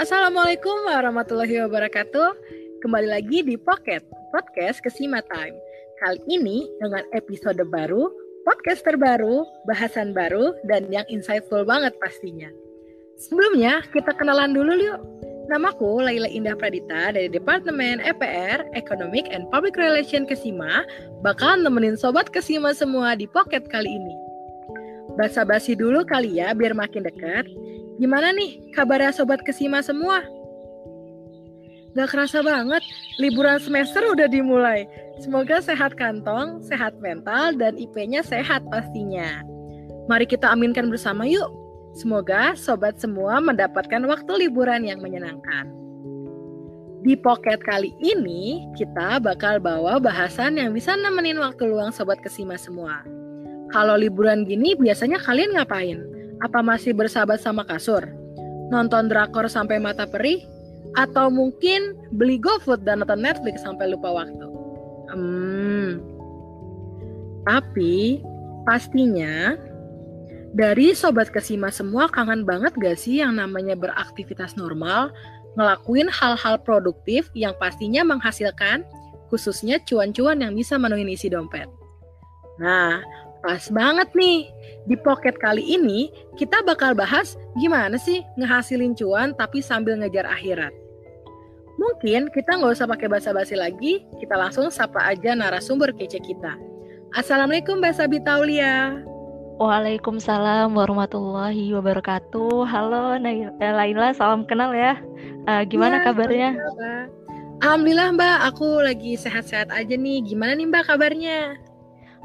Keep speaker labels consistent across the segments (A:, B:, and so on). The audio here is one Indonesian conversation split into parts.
A: Assalamualaikum warahmatullahi wabarakatuh. Kembali lagi di Pocket, podcast Kesima Time. Kali ini dengan episode baru, podcast terbaru, bahasan baru, dan yang insightful banget pastinya. Sebelumnya, kita kenalan dulu yuk. Namaku Laila Indah Pradita dari Departemen EPR, Economic and Public Relations Kesima, bakal nemenin sobat Kesima semua di Pocket kali ini. Basa-basi dulu kali ya, biar makin dekat. Gimana nih kabarnya sobat Kesima semua? Gak kerasa banget, liburan semester udah dimulai. Semoga sehat kantong, sehat mental, dan IP-nya sehat pastinya. Mari kita aminkan bersama yuk. Semoga sobat semua mendapatkan waktu liburan yang menyenangkan. Di Pocket kali ini, kita bakal bawa bahasan yang bisa nemenin waktu luang sobat Kesima semua. Kalau liburan gini biasanya kalian ngapain? Apa masih bersahabat sama kasur? Nonton drakor sampai mata perih? Atau mungkin beli GoFood dan nonton Netflix sampai lupa waktu? Tapi pastinya dari sobat Kesima semua kangen banget gak sih yang namanya beraktivitas normal, ngelakuin hal-hal produktif yang pastinya menghasilkan, khususnya cuan-cuan yang bisa menuhin isi dompet. Nah, pas banget nih, di Pocket kali ini kita bakal bahas gimana sih ngehasilin cuan tapi sambil ngejar akhirat. Mungkin kita nggak usah pakai basa-basi lagi, kita langsung sapa aja narasumber kece kita. Assalamualaikum Mbak Sabita Aulia.
B: Waalaikumsalam warahmatullahi wabarakatuh. Halo Laila, salam kenal ya. Gimana kabarnya?
A: Alhamdulillah Mbak, aku lagi sehat-sehat aja nih. Gimana nih Mbak kabarnya?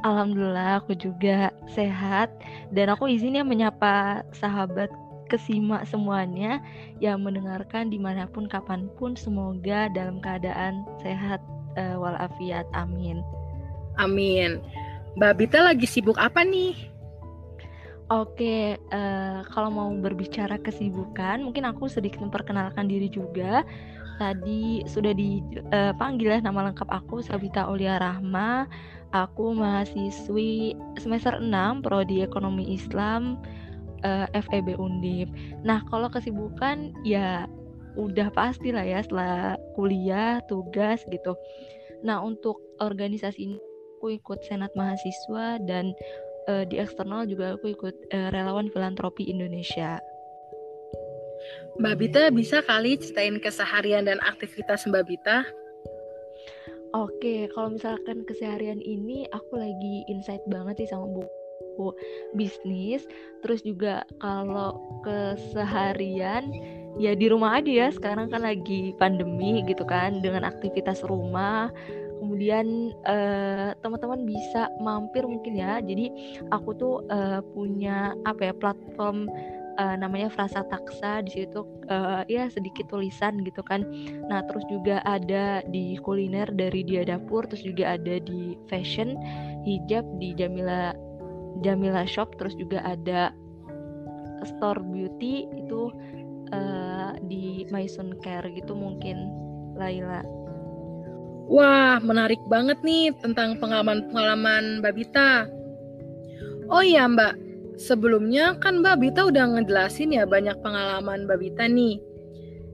B: Alhamdulillah aku juga sehat. Dan aku izin ya menyapa sahabat Kesima semuanya yang mendengarkan dimanapun kapanpun. Semoga dalam keadaan sehat walafiat. Amin.
A: Amin. Mbak Bita lagi sibuk apa nih?
B: Oke, kalau mau berbicara kesibukan, mungkin aku sedikit memperkenalkan diri juga. Tadi sudah dipanggil ya nama lengkap aku Sabita Aulia Rahma. Aku mahasiswi semester 6 Prodi Ekonomi Islam FEB Undip. Nah, kalau kesibukan ya udah pasti lah ya setelah kuliah, tugas gitu. Nah, untuk organisasi ini aku ikut Senat Mahasiswa dan di eksternal juga aku ikut relawan filantropi Indonesia.
A: Mbak Bita bisa kali ceritain keseharian dan aktivitas Mbak Bita?
B: Oke, kalau misalkan keseharian ini aku lagi insight banget sih sama buku bisnis. Terus juga kalau keseharian ya di rumah aja ya. Sekarang kan lagi pandemi gitu kan, dengan aktivitas rumah. Kemudian teman-teman bisa mampir mungkin ya. Jadi aku tuh punya platform namanya Frasa Taksa. Di situ ya sedikit tulisan gitu kan. Nah, terus juga ada di kuliner dari Dia Dapur, terus juga ada di fashion hijab di Jamila Shop, terus juga ada store beauty itu di Maisun Care gitu mungkin, Laila.
A: Wah, menarik banget nih tentang pengalaman Mbak Bita. Oh iya Mbak, sebelumnya kan Mbak Bita udah ngejelasin ya banyak pengalaman Mbak Bita nih.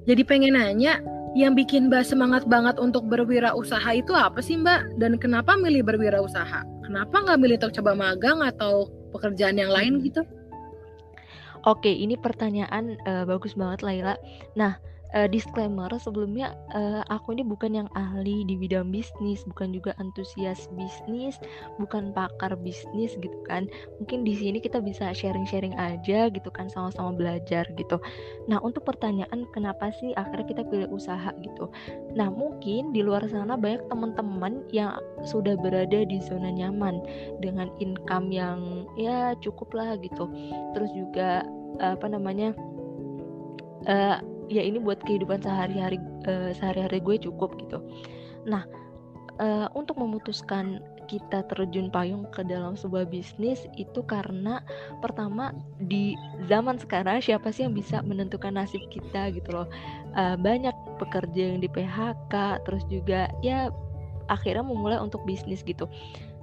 A: Jadi pengen nanya, yang bikin Mbak semangat banget untuk berwirausaha itu apa sih Mbak? Dan kenapa milih berwirausaha? Kenapa nggak milih untuk coba magang atau pekerjaan yang lain gitu?
B: Oke, ini pertanyaan bagus banget Laila. Nah, disclaimer sebelumnya, aku ini bukan yang ahli di bidang bisnis, bukan juga antusias bisnis, bukan pakar bisnis gitu kan. Mungkin di sini kita bisa sharing-sharing aja gitu kan, sama-sama belajar gitu. Nah, untuk pertanyaan kenapa sih akhirnya kita pilih usaha gitu. Nah, mungkin di luar sana banyak teman-teman yang sudah berada di zona nyaman dengan income yang ya cukup lah gitu. Terus juga ya ini buat kehidupan sehari-hari gue cukup gitu. Nah, untuk memutuskan kita terjun payung ke dalam sebuah bisnis itu karena pertama di zaman sekarang siapa sih yang bisa menentukan nasib kita gitu loh. Banyak pekerja yang di PHK, terus juga ya akhirnya memulai untuk bisnis gitu.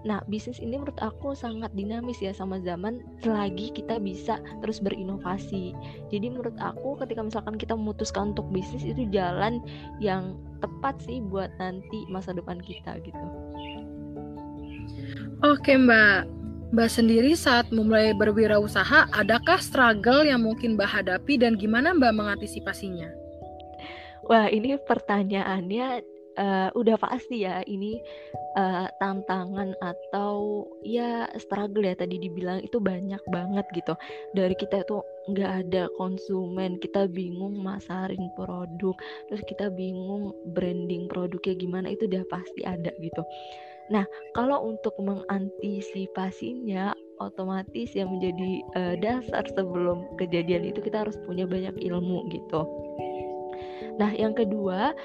B: Nah, bisnis ini menurut aku sangat dinamis ya sama zaman selagi kita bisa terus berinovasi. Jadi menurut aku ketika misalkan kita memutuskan untuk bisnis itu jalan yang tepat sih buat nanti masa depan kita gitu.
A: Oke Mbak, Mbak sendiri saat memulai berwirausaha, adakah struggle yang mungkin Mbak hadapi dan gimana Mbak mengantisipasinya?
B: Wah, ini pertanyaannya udah pasti ya, ini tantangan atau ya struggle ya tadi dibilang itu banyak banget gitu. Dari kita itu nggak ada konsumen, kita bingung masarin produk, terus kita bingung branding produknya gimana, itu udah pasti ada gitu. Nah, kalau untuk mengantisipasinya, otomatis yang menjadi dasar sebelum kejadian itu kita harus punya banyak ilmu gitu. Nah, yang kedua,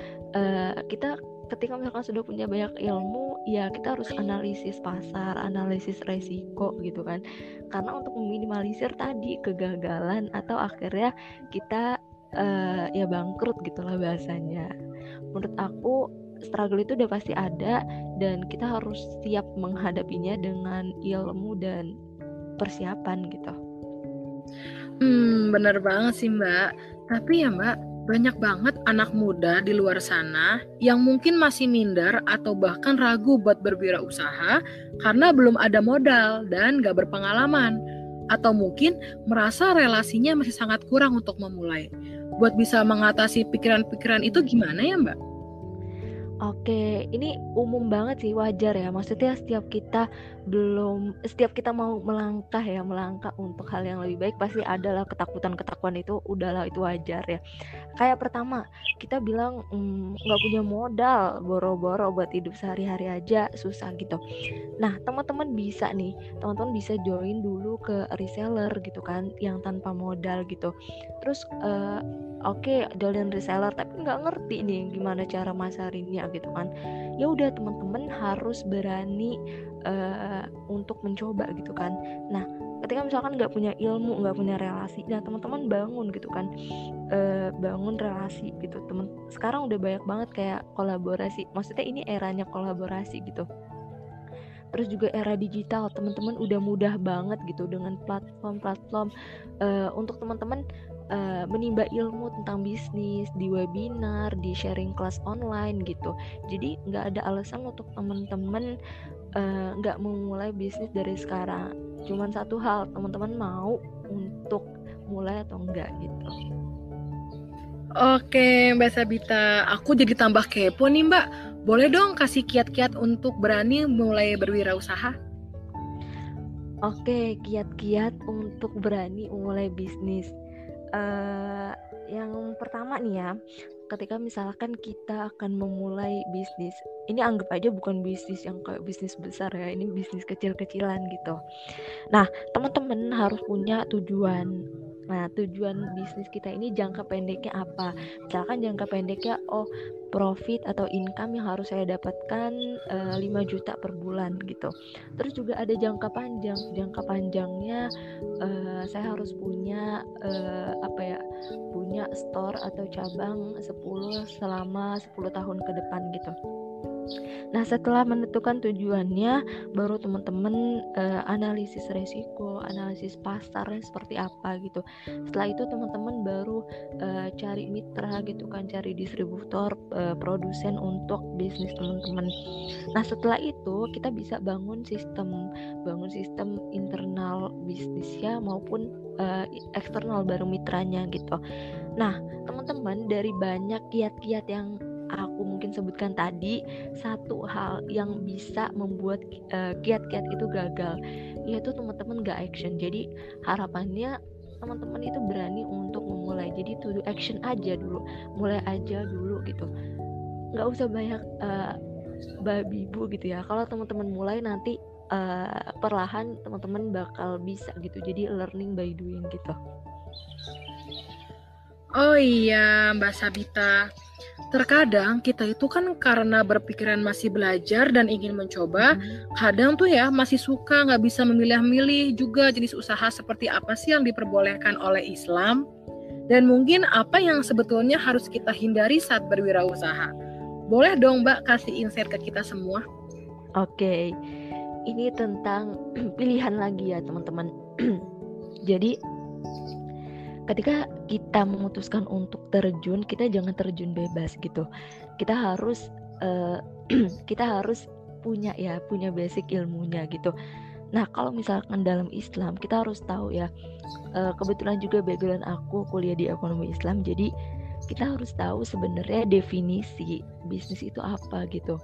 B: kita ketika misalkan sudah punya banyak ilmu, ya kita harus analisis pasar, analisis resiko gitu kan. Karena untuk meminimalisir tadi kegagalan atau akhirnya kita ya bangkrut gitulah bahasanya. Menurut aku struggle itu udah pasti ada dan kita harus siap menghadapinya dengan ilmu dan persiapan gitu.
A: Bener banget sih Mbak. Tapi ya Mbak, banyak banget anak muda di luar sana yang mungkin masih minder atau bahkan ragu buat berwirausaha karena belum ada modal dan gak berpengalaman. Atau mungkin merasa relasinya masih sangat kurang untuk memulai. Buat bisa mengatasi pikiran-pikiran itu gimana ya Mbak?
B: Oke, ini umum banget sih, wajar ya. Maksudnya setiap kita mau melangkah untuk hal yang lebih baik, pasti adalah ketakutan itu, udahlah itu wajar ya. Kayak pertama, kita bilang nggak punya modal, boro-boro buat hidup sehari-hari aja susah gitu. Nah, teman-teman bisa join dulu ke reseller gitu kan, yang tanpa modal gitu. Terus oke, join reseller tapi nggak ngerti nih gimana cara masarinnya gitu kan. Ya udah, teman-teman harus berani untuk mencoba gitu kan. Nah, ketika misalkan nggak punya ilmu, nggak punya relasi, nah teman-teman bangun gitu kan, bangun relasi gitu. Sekarang udah banyak banget kayak kolaborasi. Maksudnya ini eranya kolaborasi gitu. Terus juga era digital, teman-teman udah mudah banget gitu dengan platform untuk teman-teman menimba ilmu tentang bisnis di webinar, di sharing kelas online gitu. Jadi nggak ada alasan untuk teman-teman nggak memulai bisnis dari sekarang. Cuman satu hal, teman-teman mau untuk mulai atau enggak gitu.
A: Oke Mbak Sabita, aku jadi tambah kepo nih Mbak. Boleh dong kasih kiat-kiat untuk berani mulai berwirausaha?
B: Oke, kiat-kiat untuk berani memulai bisnis. Yang pertama nih ya, ketika misalkan kita akan memulai bisnis, ini anggap aja bukan bisnis yang kayak bisnis besar ya, ini bisnis kecil-kecilan gitu. Nah, teman-teman harus punya tujuan. Nah, tujuan bisnis kita ini jangka pendeknya apa? Misalkan jangka pendeknya, profit atau income yang harus saya dapatkan 5 juta per bulan gitu. Terus juga ada jangka panjang. Jangka panjangnya saya harus punya punya store atau cabang 10 selama 10 tahun ke depan gitu. Nah, setelah menentukan tujuannya, baru teman-teman analisis resiko, analisis pasarnya seperti apa gitu. Setelah itu teman-teman baru cari mitra gitu kan, cari distributor, produsen untuk bisnis teman-teman. Nah, setelah itu kita bisa bangun sistem internal bisnisnya maupun eksternal baru mitranya gitu. Nah, teman-teman, dari banyak kiat-kiat yang aku mungkin sebutkan tadi, satu hal yang bisa membuat kiat-kiat itu gagal, yaitu teman-teman gak action. Jadi harapannya teman-teman itu berani untuk memulai. Jadi to do action aja dulu, mulai aja dulu gitu. Gak usah banyak babi bu gitu ya. Kalau teman-teman mulai nanti perlahan teman-teman bakal bisa gitu. Jadi learning by doing gitu.
A: Oh iya Mbak Sabita, terkadang kita itu kan karena berpikiran masih belajar dan ingin mencoba, kadang tuh ya masih suka nggak bisa memilih-milih juga jenis usaha seperti apa sih yang diperbolehkan oleh Islam, dan mungkin apa yang sebetulnya harus kita hindari saat berwirausaha. Boleh dong Mbak kasih insight ke kita semua?
B: Oke. ini tentang pilihan lagi ya teman-teman. Jadi ketika kita memutuskan untuk terjun, kita jangan terjun bebas gitu. Kita harus kita harus punya basic ilmunya gitu. Nah, kalau misalkan dalam Islam kita harus tahu ya, kebetulan juga background aku kuliah di ekonomi Islam, jadi kita harus tahu sebenarnya definisi bisnis itu apa gitu.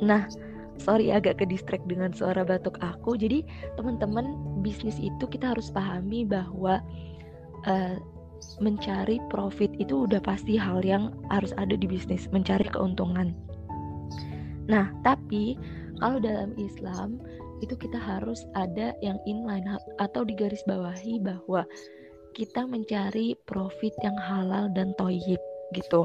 B: Nah, sorry agak ke distract dengan suara batuk aku. Jadi teman-teman, bisnis itu kita harus pahami bahwa mencari profit itu udah pasti hal yang harus ada di bisnis, mencari keuntungan. Nah, tapi kalau dalam Islam itu kita harus ada yang inline atau digarisbawahi bahwa kita mencari profit yang halal dan thayyib gitu.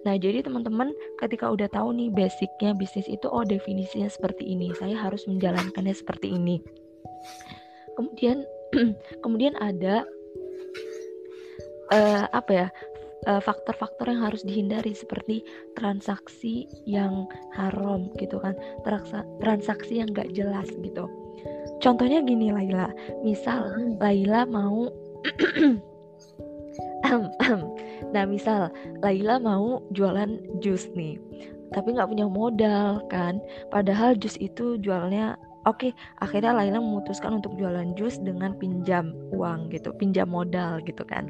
B: Nah, jadi teman-teman ketika udah tahu nih basicnya bisnis itu, definisinya seperti ini, saya harus menjalankannya seperti ini. Kemudian ada faktor-faktor yang harus dihindari seperti transaksi yang haram gitu kan, transaksi yang gak jelas gitu. Contohnya gini Laila, misal Laila mau misal Laila mau jualan jus nih, tapi nggak punya modal kan, padahal jus itu jualnya oke. Akhirnya Laila memutuskan untuk jualan jus dengan pinjam uang gitu, pinjam modal gitu kan.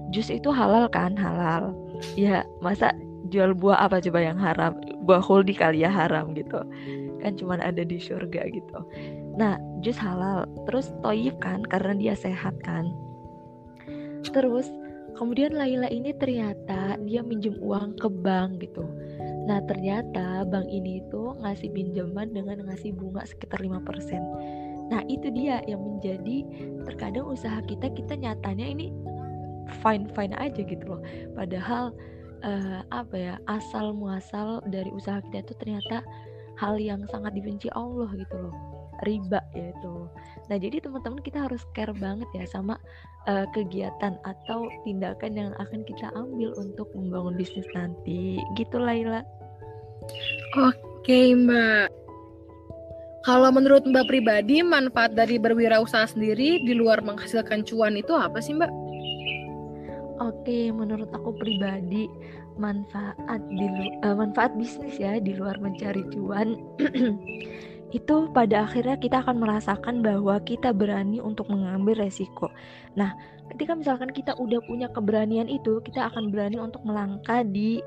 B: Jus itu halal kan? Halal. Ya, masa jual buah apa coba yang haram? Buah huldi kali ya haram gitu. Kan cuman ada di surga gitu. Nah, jus halal. Terus thayyib kan karena dia sehat kan. Terus kemudian Laila ini ternyata dia minjem uang ke bank gitu. Nah, ternyata bank ini itu ngasih pinjaman dengan ngasih bunga sekitar 5%. Nah, itu dia yang menjadi terkadang usaha kita nyatanya ini fine aja gitu loh. Padahal asal muasal dari usaha kita itu ternyata hal yang sangat dibenci Allah gitu loh, riba yaitu. Nah, jadi teman-teman kita harus care banget ya sama kegiatan atau tindakan yang akan kita ambil untuk membangun bisnis nanti gitu Laila.
A: Oke Mbak, kalau menurut Mbak pribadi manfaat dari berwirausaha sendiri di luar menghasilkan cuan itu apa sih Mbak?
B: Oke, menurut aku pribadi manfaat bisnis ya di luar mencari cuan itu pada akhirnya kita akan merasakan bahwa kita berani untuk mengambil resiko. Nah, ketika misalkan kita udah punya keberanian itu, kita akan berani untuk melangkah di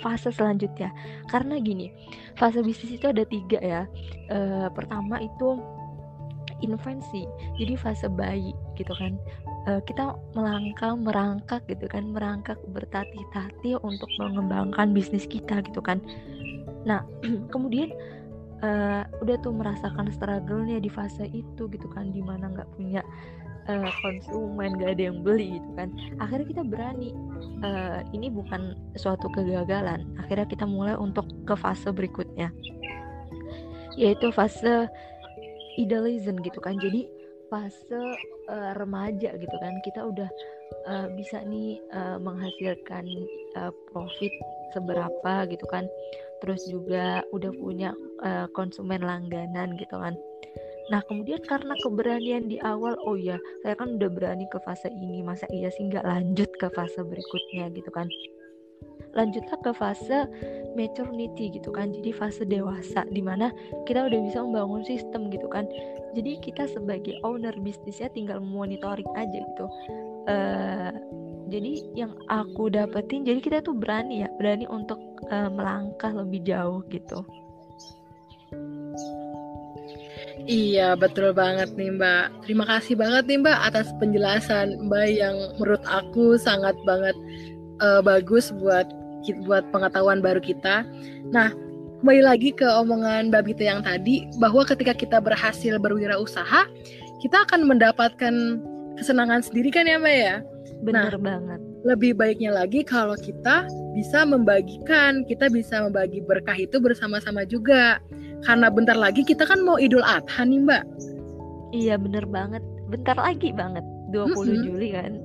B: fase selanjutnya. Karena gini, fase bisnis itu ada 3 ya. Pertama itu infansi, jadi fase bayi gitu kan. Kita merangkak gitu kan, merangkak bertatih-tatih untuk mengembangkan bisnis kita gitu kan. Nah, kemudian udah tuh merasakan struggle-nya di fase itu gitu kan, dimana nggak punya konsumen, nggak ada yang beli gitu kan. Akhirnya kita berani, ini bukan suatu kegagalan. Akhirnya kita mulai untuk ke fase berikutnya, yaitu fase idealism gitu kan. Jadi fase remaja gitu kan, kita udah bisa nih menghasilkan profit seberapa gitu kan, terus juga udah punya konsumen langganan gitu kan. Nah, kemudian karena keberanian di awal, oh ya saya kan udah berani ke fase ini, masa iya sih nggak lanjut ke fase berikutnya gitu kan. Lanjutlah ke fase maturity gitu kan, jadi fase dewasa dimana kita udah bisa membangun sistem gitu kan. Jadi kita sebagai owner bisnisnya tinggal monitoring aja gitu. Jadi yang aku dapetin, jadi kita tuh berani untuk melangkah lebih jauh gitu.
A: Iya, betul banget nih Mbak. Terima kasih banget nih Mbak atas penjelasan Mbak yang menurut aku sangat banget bagus buat pengetahuan baru kita. Nah, kembali lagi ke omongan Mbak Bita yang tadi, bahwa ketika kita berhasil berwirausaha, kita akan mendapatkan kesenangan sendiri kan ya Mbak ya?
B: Bener banget.
A: Lebih baiknya lagi kalau kita bisa membagikan, kita bisa membagi berkah itu bersama-sama juga. Karena bentar lagi kita kan mau Idul Adha nih Mbak.
B: Iya bener banget, bentar lagi banget, 20 Juli kan.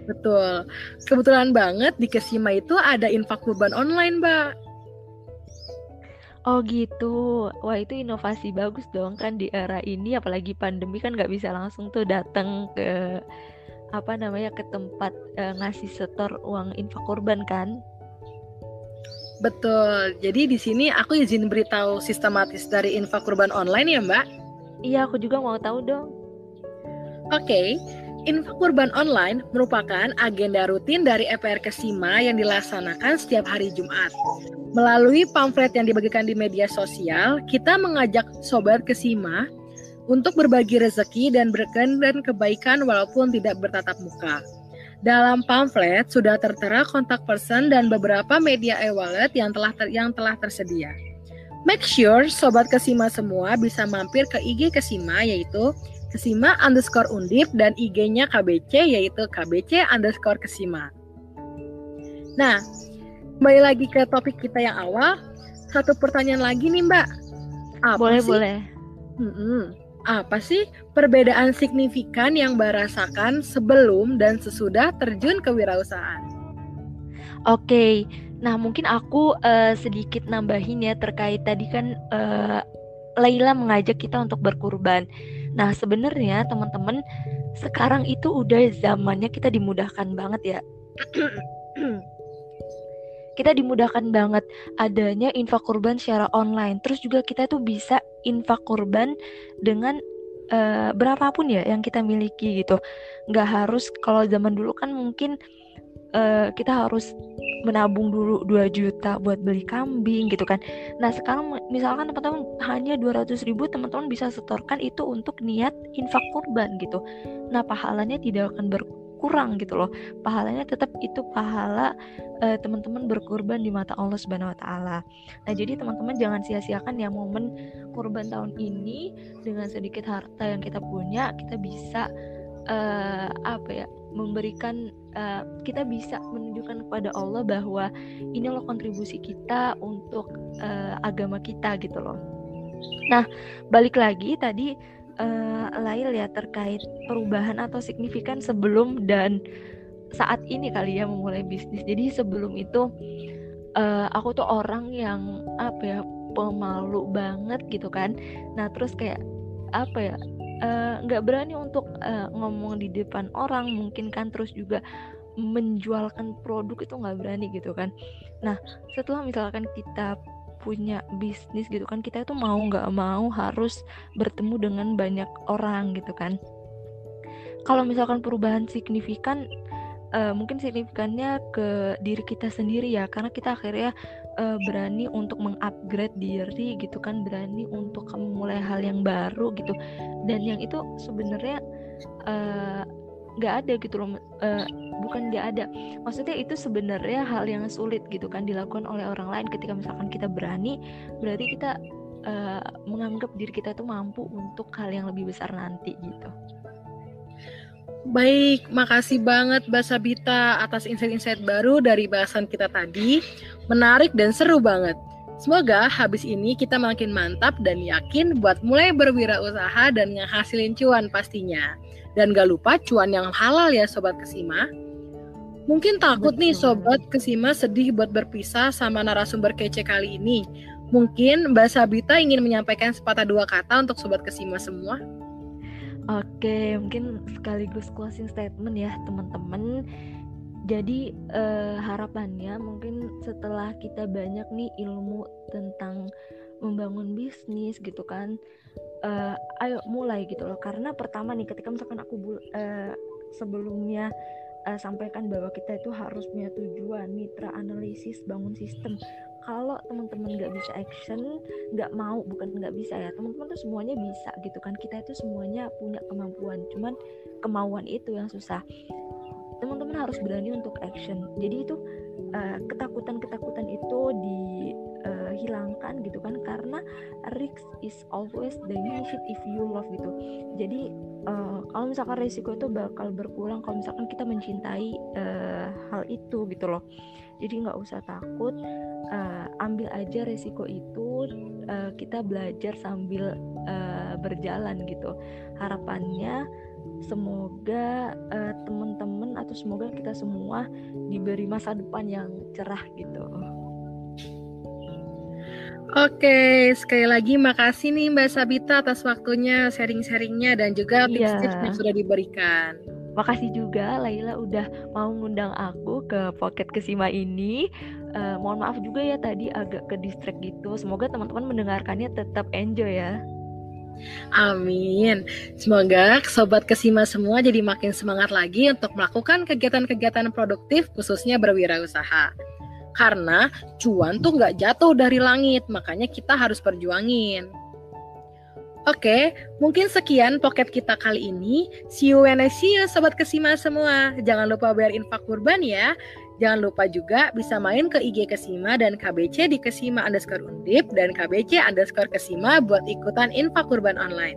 A: Betul. Kebetulan banget di Kesima itu ada infak kurban online, Mbak.
B: Oh gitu. Wah itu inovasi bagus dong kan di era ini, apalagi pandemi kan nggak bisa langsung tuh datang ke apa namanya ke tempat ngasih setor uang infak kurban kan.
A: Betul. Jadi di sini aku izin beritahu sistematis dari infak kurban online ya, Mbak.
B: Iya aku juga mau tahu dong.
A: Oke, infak kurban online merupakan agenda rutin dari EPR Kesima yang dilaksanakan setiap hari Jumat. Melalui pamflet yang dibagikan di media sosial, kita mengajak sobat Kesima untuk berbagi rezeki dan berkenan dan kebaikan walaupun tidak bertatap muka. Dalam pamflet sudah tertera kontak person dan beberapa media e-wallet yang telah tersedia. Make sure sobat Kesima semua bisa mampir ke IG Kesima yaitu Kesima_Undip dan IG-nya KBC yaitu KBC_Kesima. Nah, kembali lagi ke topik kita yang awal. Satu pertanyaan lagi nih Mbak.
B: Boleh.
A: Apa sih perbedaan signifikan yang Mbak rasakan sebelum dan sesudah terjun ke wirausahaan?
B: Oke. Nah mungkin aku sedikit nambahin ya terkait tadi kan Laila mengajak kita untuk berkurban. Nah sebenarnya teman-teman sekarang itu udah zamannya kita dimudahkan banget ya. Kita dimudahkan banget adanya infak kurban secara online. Terus juga kita tuh bisa infak kurban dengan berapapun ya yang kita miliki gitu. Nggak harus kalau zaman dulu kan mungkin kita harus menabung dulu 2 juta buat beli kambing gitu kan. Nah sekarang misalkan teman-teman hanya 200.000 teman-teman bisa setorkan itu untuk niat infak kurban gitu. Nah pahalanya tidak akan berkurang gitu loh. Pahalanya tetap itu pahala teman-teman berkurban di mata Allah Subhanahu Wa Taala. Nah jadi teman-teman jangan sia-siakan ya momen kurban tahun ini. Dengan sedikit harta yang kita punya kita bisa memberikan kita bisa menunjukkan kepada Allah bahwa ini loh kontribusi kita untuk agama kita gitu loh. Nah balik lagi tadi Lail ya terkait perubahan atau signifikan sebelum dan saat ini kali ya memulai bisnis. Jadi sebelum itu aku tuh orang yang pemalu banget gitu kan. Nah terus kayak nggak berani untuk ngomong di depan orang mungkin kan, terus juga menjualkan produk itu nggak berani gitu kan. Nah setelah misalkan kita punya bisnis gitu kan, kita itu mau nggak mau harus bertemu dengan banyak orang gitu kan. Kalau misalkan perubahan signifikan mungkin signifikannya ke diri kita sendiri ya, karena kita akhirnya berani untuk mengupgrade diri gitu kan, berani untuk memulai hal yang baru gitu. Dan yang itu sebenarnya nggak ada gitu loh, bukan nggak ada, maksudnya itu sebenarnya hal yang sulit gitu kan dilakukan oleh orang lain. Ketika misalkan kita berani, berarti kita menganggap diri kita tuh mampu untuk hal yang lebih besar nanti gitu.
A: Baik, makasih banget Mbak Sabita atas insight-insight baru dari bahasan kita tadi. Menarik dan seru banget. Semoga habis ini kita makin mantap dan yakin buat mulai berwirausaha dan ngehasilin cuan pastinya. Dan gak lupa cuan yang halal ya Sobat Kesima. Mungkin takut nih Sobat Kesima sedih buat berpisah sama narasumber kece kali ini. Mungkin Mbak Sabita ingin menyampaikan sepatah dua kata untuk Sobat Kesima semua.
B: Oke, mungkin sekaligus closing statement ya teman-teman. Jadi harapannya mungkin setelah kita banyak nih ilmu tentang membangun bisnis gitu kan, ayo mulai gitu loh. Karena pertama nih ketika misalkan aku sebelumnya sampaikan bahwa kita itu harus punya tujuan, mitra, analisis, bangun sistem. Kalau teman-teman nggak bisa action, bukan nggak bisa ya, teman-teman tuh semuanya bisa gitu kan. Kita itu semuanya punya kemampuan, cuman kemauan itu yang susah. Teman-teman harus berani untuk action. Jadi itu ketakutan itu dihilangkan gitu kan, karena risk is always the benefit if you love gitu. Jadi kalau misalkan risiko itu bakal berkurang kalau misalkan kita mencintai hal itu gitu loh. Jadi nggak usah takut, ambil aja risiko itu, kita belajar sambil berjalan gitu. Harapannya semoga teman-teman atau semoga kita semua diberi masa depan yang cerah gitu.
A: Oke, sekali lagi makasih nih Mbak Sabita atas waktunya, sharing-sharingnya, dan juga
B: Iya,
A: tips-tips yang sudah diberikan.
B: makasih juga Laila udah mau ngundang aku ke Pocket Kesima ini. Mohon maaf juga ya tadi agak ke distract gitu. Semoga teman-teman mendengarkannya tetap enjoy ya.
A: Amin. Semoga Sobat Kesima semua jadi makin semangat lagi untuk melakukan kegiatan-kegiatan produktif khususnya berwirausaha. Karena cuan tuh nggak jatuh dari langit, makanya kita harus perjuangin. Oke, mungkin sekian pocket kita kali ini. See you when I see you, Sobat Kesima semua. Jangan lupa bayar infak kurban ya. Jangan lupa juga bisa main ke IG Kesima dan KBC di Kesima_Undip dan KBC_Kesima buat ikutan infak kurban online.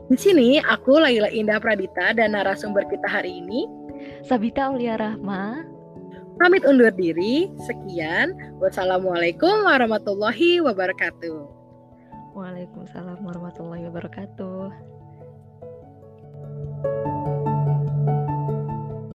A: Di sini aku Laila Indah Pradita dan narasumber kita hari ini
B: Sabita Aulia Rahma.
A: Pamit undur diri. Sekian. Wassalamualaikum warahmatullahi wabarakatuh.
B: Waalaikumsalam warahmatullahi wabarakatuh.